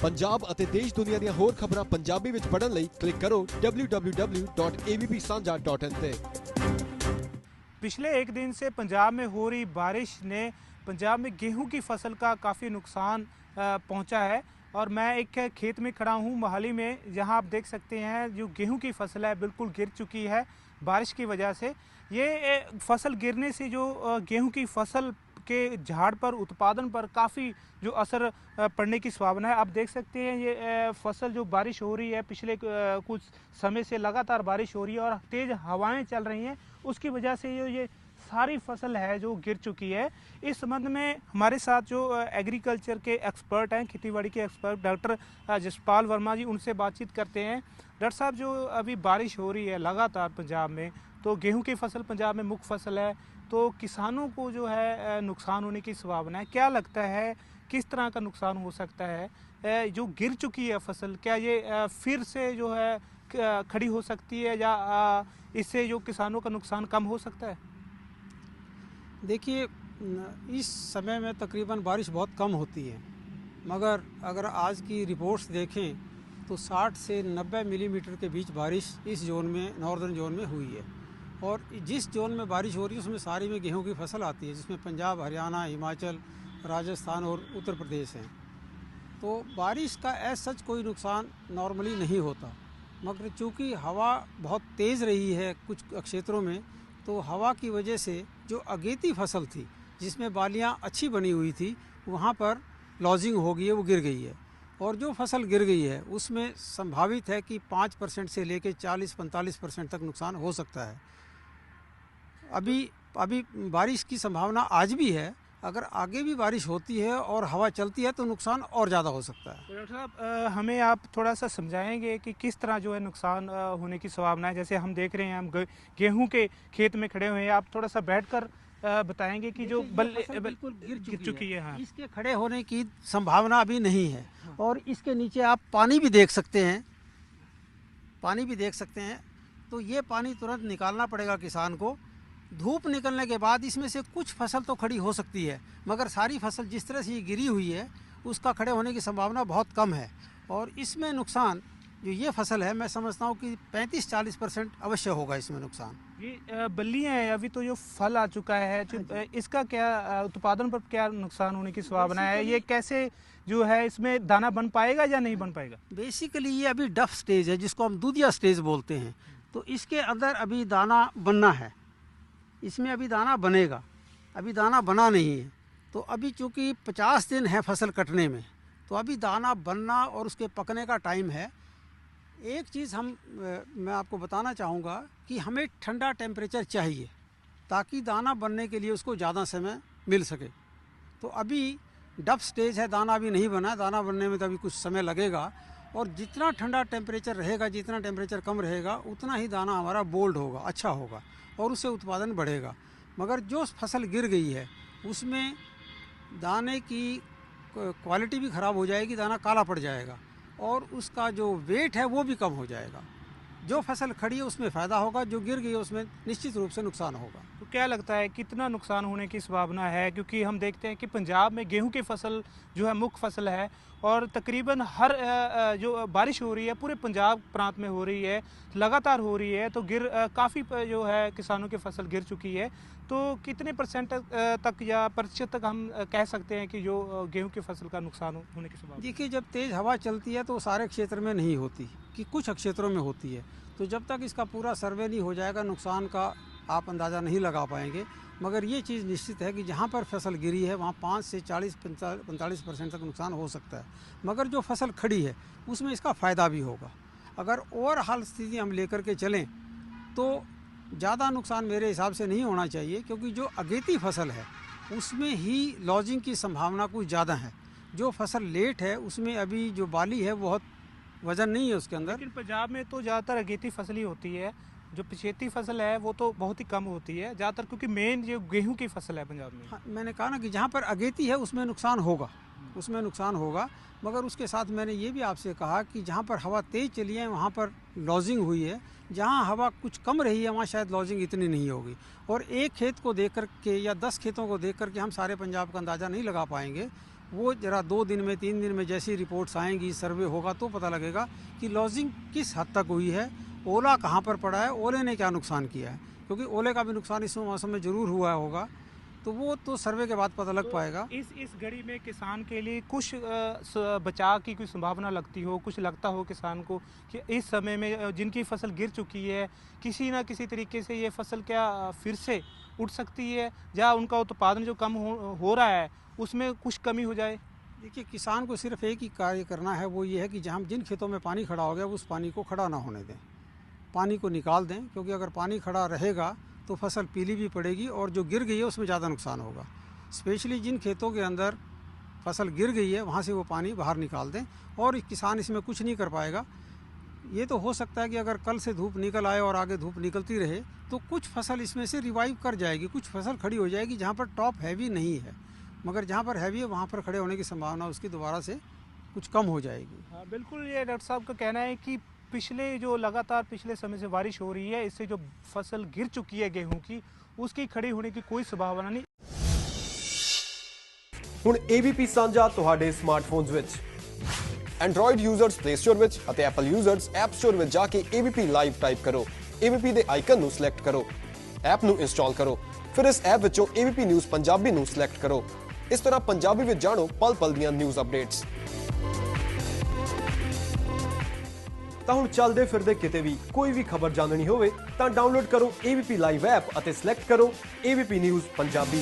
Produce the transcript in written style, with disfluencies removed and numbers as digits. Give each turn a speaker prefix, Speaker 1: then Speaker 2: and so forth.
Speaker 1: पंजाब ਅਤੇ ਦੇਸ਼ ਦੁਨੀਆ ਦੀਆਂ ਹੋਰ ਖਬਰਾਂ ਪੰਜਾਬੀ ਵਿੱਚ ਪੜ੍ਹਨ ਲਈ ਕਲਿੱਕ ਕਰੋ www.avpsanja.in ਤੇ।
Speaker 2: पिछले एक दिन से पंजाब में हो रही बारिश ने पंजाब में गेहूं की फसल का काफ़ी नुकसान पहुंचा है। और मैं एक खेत में खड़ा हूं मोहाली में, जहां आप देख सकते हैं जो गेहूं की फसल है बिल्कुल गिर चुकी है बारिश की वजह से। ये फसल गिरने से जो गेहूं की फसल के झाड़ पर उत्पादन पर काफ़ी जो असर पड़ने की संभावना है। आप देख सकते हैं ये फसल जो बारिश हो रही है, पिछले कुछ समय से लगातार बारिश हो रही है और तेज़ हवाएं चल रही हैं, उसकी वजह से ये सारी फसल है जो गिर चुकी है। इस संबंध में हमारे साथ जो एग्रीकल्चर के एक्सपर्ट हैं, खेतीबाड़ी के एक्सपर्ट डॉक्टर जसपाल वर्मा जी, उनसे बातचीत करते हैं। डॉक्टर साहब, जो अभी बारिश हो रही है लगातार पंजाब में, तो गेहूं की फसल पंजाब में मुख्य फसल है, तो किसानों को जो है नुकसान होने की संभावना है। क्या लगता है किस तरह का नुकसान हो सकता है? जो गिर चुकी है फसल, क्या ये फिर से जो है खड़ी हो सकती है या इससे जो किसानों का नुकसान कम हो सकता है?
Speaker 3: देखिए, इस समय में तकरीबन बारिश बहुत कम होती है, मगर अगर आज की रिपोर्ट्स देखें तो 60 से 90 मिलीमीटर के बीच बारिश इस जोन में, नॉर्दर्न जोन में हुई है। और जिस जोन में बारिश हो रही है उसमें सारी में गेहूं की फसल आती है, जिसमें पंजाब, हरियाणा, हिमाचल, राजस्थान और उत्तर प्रदेश हैं। तो बारिश का ऐसा सच कोई नुकसान नॉर्मली नहीं होता, मगर चूँकि हवा बहुत तेज़ रही है कुछ क्षेत्रों में, तो हवा की वजह से जो अगेती फसल थी जिसमें बालियां अच्छी बनी हुई थी, वहाँ पर लॉजिंग हो गई है, वो गिर गई है। और जो फसल गिर गई है उसमें संभावित है कि 5% से लेकर 40-45% तक नुकसान हो सकता है। अभी बारिश की संभावना आज भी है, अगर आगे भी बारिश होती है और हवा चलती है तो नुकसान और ज़्यादा हो सकता है।
Speaker 2: तो डॉक्टर साहब, हमें आप थोड़ा सा समझाएंगे कि किस तरह जो है नुकसान होने की संभावना है? जैसे हम देख रहे हैं, हम गेहूं के खेत में खड़े हुए हैं, आप थोड़ा सा बैठकर बताएंगे कि जो
Speaker 3: बिल्कुल
Speaker 2: गिर चुकी है। हाँ।
Speaker 3: इसके खड़े होने की संभावना अभी नहीं है। हाँ। और इसके नीचे आप पानी भी देख सकते हैं, तो ये पानी तुरंत निकालना पड़ेगा किसान को। धूप निकलने के बाद इसमें से कुछ फसल तो खड़ी हो सकती है, मगर सारी फसल जिस तरह से ये गिरी हुई है उसका खड़े होने की संभावना बहुत कम है। और इसमें नुकसान जो ये फसल है, मैं समझता हूँ कि 35-40% अवश्य होगा इसमें नुकसान।
Speaker 2: ये बल्लियाँ हैं, अभी तो जो फल आ चुका है, इसका क्या उत्पादन पर क्या नुकसान होने की संभावना है? ये कैसे जो है इसमें दाना बन पाएगा या नहीं बन पाएगा?
Speaker 3: बेसिकली ये अभी डफ स्टेज है, जिसको हम दूधिया स्टेज बोलते हैं। तो इसके अंदर अभी दाना बनना है, इसमें अभी दाना बनेगा, अभी दाना बना नहीं है। तो अभी चूँकि 50 दिन है फसल कटने में, तो अभी दाना बनना और उसके पकने का टाइम है। एक चीज़ मैं आपको बताना चाहूँगा कि हमें ठंडा टेम्परेचर चाहिए ताकि दाना बनने के लिए उसको ज़्यादा समय मिल सके। तो अभी डफ स्टेज है, दाना अभी नहीं बना, दाना बनने में तो अभी कुछ समय लगेगा। और जितना ठंडा टेम्परेचर रहेगा, जितना टेम्परेचर कम रहेगा, उतना ही दाना हमारा बोल्ड होगा, अच्छा होगा और उससे उत्पादन बढ़ेगा। मगर जो फसल गिर गई है उसमें दाने की क्वालिटी भी ख़राब हो जाएगी, दाना काला पड़ जाएगा और उसका जो वेट है वो भी कम हो जाएगा। जो फसल खड़ी है उसमें फ़ायदा होगा, जो गिर गई है उसमें निश्चित रूप से नुकसान होगा।
Speaker 2: तो क्या लगता है कितना नुकसान होने की संभावना है? क्योंकि हम देखते हैं कि पंजाब में गेहूं की फसल जो है मुख्य फसल है और तकरीबन हर जो बारिश हो रही है पूरे पंजाब प्रांत में हो रही है, लगातार हो रही है, तो काफ़ी जो है किसानों की फसल गिर चुकी है। तो कितने परसेंट तक या प्रतिशत तक हम कह सकते हैं कि जो गेहूं की फसल का नुकसान होने की संभावना?
Speaker 3: देखिए, जब तेज़ हवा चलती है तो सारे क्षेत्र में नहीं होती, कि कुछ क्षेत्रों में होती है। तो जब तक इसका पूरा सर्वे नहीं हो जाएगा नुकसान का आप अंदाज़ा नहीं लगा पाएंगे। मगर ये चीज़ निश्चित है कि जहाँ पर फसल गिरी है वहाँ 5 से 40-45% तक नुकसान हो सकता है। मगर जो फसल खड़ी है उसमें इसका फ़ायदा भी होगा। अगर ओवरऑल स्थिति हम लेकर के चलें तो ज़्यादा नुकसान मेरे हिसाब से नहीं होना चाहिए, क्योंकि जो अगेती फसल है उसमें ही लॉजिंग की संभावना कुछ ज़्यादा है। जो फसल लेट है उसमें अभी जो बाली है बहुत वज़न नहीं है उसके अंदर।
Speaker 2: लेकिन पंजाब में तो ज़्यादातर अगेती फसल ही होती है, जो पिछेती फसल है वो तो बहुत ही कम होती है ज़्यादातर, क्योंकि मेन जो गेहूं की फसल है पंजाब में।
Speaker 3: हाँ, मैंने कहा ना कि जहाँ पर अगेती है उसमें नुकसान होगा, मगर उसके साथ मैंने ये भी आपसे कहा कि जहाँ पर हवा तेज़ चली है वहाँ पर लॉजिंग हुई है, जहाँ हवा कुछ कम रही है वहाँ शायद लॉजिंग इतनी नहीं होगी। और एक खेत को देख कर के या 10 खेतों को देख कर के हम सारे पंजाब का अंदाज़ा नहीं लगा पाएंगे। वो जरा 2 दिन में 3 दिन में जैसी रिपोर्ट्स आएंगी, सर्वे होगा तो पता लगेगा कि लॉजिंग किस हद तक हुई है, ओला कहाँ पर पड़ा है, ओले ने क्या नुकसान किया है, क्योंकि ओले का भी नुकसान इस मौसम में ज़रूर हुआ होगा, तो वो तो सर्वे के बाद पता लग पाएगा।
Speaker 2: इस घड़ी में किसान के लिए कुछ बचाव की कोई संभावना लगती हो, कुछ लगता हो किसान को कि इस समय में जिनकी फसल गिर चुकी है, किसी ना किसी तरीके से ये फसल क्या फिर से उठ सकती है, या उनका उत्पादन जो कम हो रहा है उसमें कुछ कमी हो जाए?
Speaker 3: देखिए, किसान को सिर्फ एक ही कार्य करना है, वो ये है कि जहाँ जिन खेतों में पानी खड़ा हो गया उस पानी को खड़ा ना होने दें, पानी को निकाल दें, क्योंकि अगर पानी खड़ा रहेगा तो फसल पीली भी पड़ेगी और जो गिर गई है उसमें ज़्यादा नुकसान होगा। स्पेशली जिन खेतों के अंदर फसल गिर गई है वहाँ से वो पानी बाहर निकाल दें, और किसान इसमें कुछ नहीं कर पाएगा। ये तो हो सकता है कि अगर कल से धूप निकल आए और आगे धूप निकलती रहे तो कुछ फसल इसमें से रिवाइव कर जाएगी, कुछ फसल खड़ी हो जाएगी जहाँ पर टॉप हैवी नहीं है, मगर जहाँ पर हैवी है वहाँ पर खड़े होने की संभावना उसकी दोबारा से कुछ कम हो जाएगी।
Speaker 2: हाँ बिल्कुल, ये डॉक्टर साहब का कहना है कि लगातार पिछले समय से बारिश हो रही है, इससे जो फसल गिर चुकी है गेहूं की, उसकी खड़ी होने की कोई संभावना नहीं।
Speaker 1: ਹੁਣ ABP ਸਾਂਝਾ ਤੁਹਾਡੇ ਸਮਾਰਟਫੋਨਸ ਵਿੱਚ
Speaker 4: Android ਯੂਜ਼ਰਸ ਪਲੇ ਸਟੋਰ ਵਿੱਚ ਅਤੇ Apple ਯੂਜ਼ਰਸ ਐਪ ਸਟੋਰ ਵਿੱਚ ਜਾ ਕੇ ABP ਲਾਈਵ ਟਾਈਪ ਕਰੋ, ABP ਦੇ ਆਈਕਨ ਨੂੰ ਸਿਲੈਕਟ ਕਰੋ, ਐਪ ਨੂੰ ਇੰਸਟਾਲ ਕਰੋ, ਫਿਰ ਇਸ ਐਪ ਵਿੱਚੋਂ ABP ਨਿਊਜ਼ ਪੰਜਾਬੀ ਨੂੰ ਸਿਲੈਕਟ ਕਰੋ। ਇਸ ਤਰ੍ਹਾਂ ਪੰਜਾਬੀ ਵਿੱਚ ਜਾਣੋ ਪਲ ਪਲ ਦੀਆਂ ਨਿਊਜ਼ ਅਪਡੇਟਸ।
Speaker 1: ਤਾਂ ਹੁਣ ਚੱਲਦੇ ਫਿਰਦੇ ਕਿਤੇ ਵੀ ਕੋਈ ਵੀ ਖਬਰ ਜਾਣਨੀ ਹੋਵੇ ਤਾਂ ਡਾਊਨਲੋਡ ਕਰੋ ABP ਲਾਈਵ ਐਪ ਅਤੇ ਸਿਲੈਕਟ ਕਰੋ ABP ਨਿਊਜ਼ ਪੰਜਾਬੀ।